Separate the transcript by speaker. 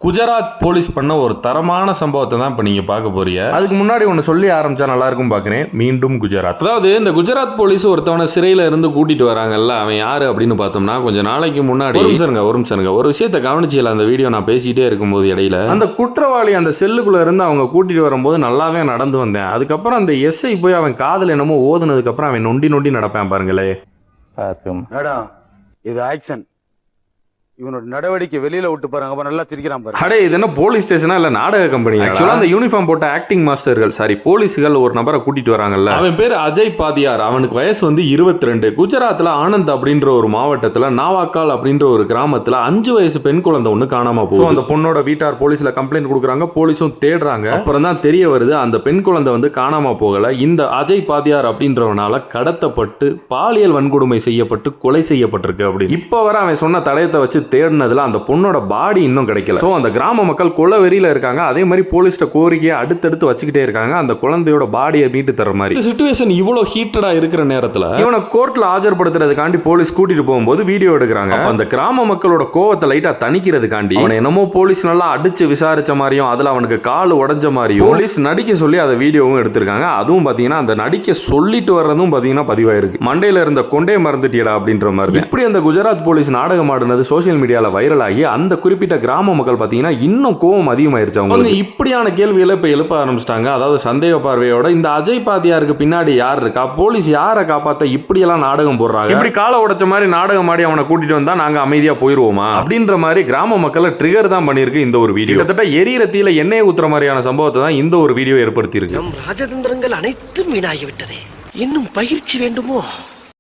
Speaker 1: Gujarat police பண்ண ஒரு தரமான சம்பவத்தை தான் இப்போ நீங்கள் பார்க்க போறீங்க. அதுக்கு முன்னாடி ஒன்று சொல்லி ஆரம்பிச்சா நல்லா இருக்கும் பார்க்குறேன். மீண்டும் குஜராத். அதாவது இந்த குஜராத் போலீஸ் ஒருத்தவனை சிறையில இருந்து கூட்டிட்டு வராங்கல்ல, அவன் யாரு அப்படின்னு பார்த்தோம்னா, கொஞ்சம் நாளைக்கு முன்னாடி ஒரு விஷயத்தை கவனிச்சில அந்த வீடியோ நான் பேசிட்டே இருக்கும்போது இடையில அந்த குற்றவாளி அந்த செல்லுக்குள்ள இருந்து அவங்க கூட்டிட்டு வரும்போது நல்லாவே நடந்து வந்தேன். அதுக்கப்புறம் அந்த எஸ்ஐ போய் அவன் காதல் என்னமோ ஓதுனதுக்கு அப்புறம் அவன் நொண்டி நடப்பான் பாருங்களே.
Speaker 2: இது ஆக்ஷன். இவனோட நடவடிக்கை வெளியில விட்டு பாருங்க, நல்லா சிரிக்கிறான் பாருங்க.
Speaker 1: அடே, இது என்ன போலீஸ் ஸ்டேஷனா இல்ல நாடக கம்பெனி? ஆக்சுவலா அந்த யூனிஃபார்ம் போட்ட ஆக்டிங் மாஸ்டர்கள் போலீஸ்கள் ஒரு நபரை கூட்டிட்டு வராங்கல்ல, அவன் பேர் அஜய் பாதியார். அவனுக்கு வயசு 22. குஜராத்ல ஆனந்த் அப்படின்ற ஒரு மாவட்டத்துல நாவாக்கால் அப்படின்ற ஒரு கிராமத்துல 5 வயசு பெண் குழந்தை ஒண்ணு காணாம போகுது. அந்த பொண்ணோட வீட்டார் போலீஸ்ல கம்ப்ளைண்ட் கொடுக்குறாங்க, போலீஸும் தேடுறாங்க. அப்புறம் தான் தெரிய வருது அந்த பெண் குழந்தை காணாம போகல, இந்த அஜய் பாதியார் அப்படின்றவனால கடத்தப்பட்டு பாலியல் வன்கொடுமை செய்யப்பட்டு கொலை செய்யப்பட்டிருக்கு. அப்படி இப்ப வர அவன் சொன்ன தடயத்தை வச்சு தேடினதுல அந்த பொண்ணோட பாடி இன்னும் கிடைக்கல. சோ அந்த கிராம மக்கள் கொலை வெறியில இருக்காங்க. அதே மாதிரி போலீஸ்ட கோரிக்கையை அடுத்தடுத்து வச்சுக்கிட்டே இருக்காங்க, அந்த குழந்தையோட பாடியை மீட்டு தர மாதிரி. இந்த சிச்சுவேஷன் இவ்வளவு ஹீட்டடா இருக்கிற நேரத்துல இவனை கோர்ட்ல ஆஜர்படுத்துறதுக்காண்டி போலீஸ் கூட்டிட்டு போகும்போது வீடியோ எடுக்கிறாங்க. அந்த கிராம மக்களோட கோவத்தை லைட்டா தணிக்கிறதுக்காண்டி அவனை என்னமோ போலீஸ் நல்லா அடிச்சு விசாரிச்ச மாதிரியும் அதுல அவனுக்கு கால் உடைஞ்ச மாதிரியும் போலீஸ் நடிக்க சொல்லி அதை வீடியோவும் எடுத்திருக்காங்க. அதுவும் பாத்தீங்கன்னா அந்த நடிக்க சொல்லிட்டு வர்றதும் பாத்தீங்கன்னா பதிவாயிருக்கு. மண்டையில இருந்த கொண்டே மறந்துட்டியடா அப்படின்ற மாதிரி. இப்படி அந்த குஜராத் போலீஸ் நாடகம் ஆடுனது சோசியல் மீடியால வைரல் ஆகி அந்த குறிப்பிட்ட கிராம மக்கள் பாத்தீங்கன்னா இன்னும் கோவம் அதிகமாயிருச்சு. அவங்க இப்படியான கேள்விகளை இப்ப எழுப்ப ஆரம்பிச்சிட்டாங்க. அதாவது சந்தேக பார்வையோட இந்த அஜய் பாதியாருக்கு பின்னாடி யார் இருக்கா, போலீஸ் யாரை காப்பாத்த இப்படி எல்லாம் நாடகம் போடுறாங்க, இப்படி காலை உடைச்ச மாதிரி நாடகம் ஆடி அவனை கூட்டிட்டு வந்தா நாங்க அமைதியா போயிருவோமா அப்படின்ற மாதிரி கிராம மக்களை ட்ரிகர் தான் பண்ணிருக்கு இந்த ஒரு வீடியோ. கிட்டத்தட்ட எரியிற தீயில எண்ணெயை ஊத்துற மாதிரியான சம்பவத்தை தான் இந்த ஒரு வீடியோ ஏற்படுத்தி இருக்கு.
Speaker 3: ராஜதந்திரங்கள் அனைத்தும் வீணாகிவிட்டதே, இன்னும் பயிற்சி வேண்டுமோ?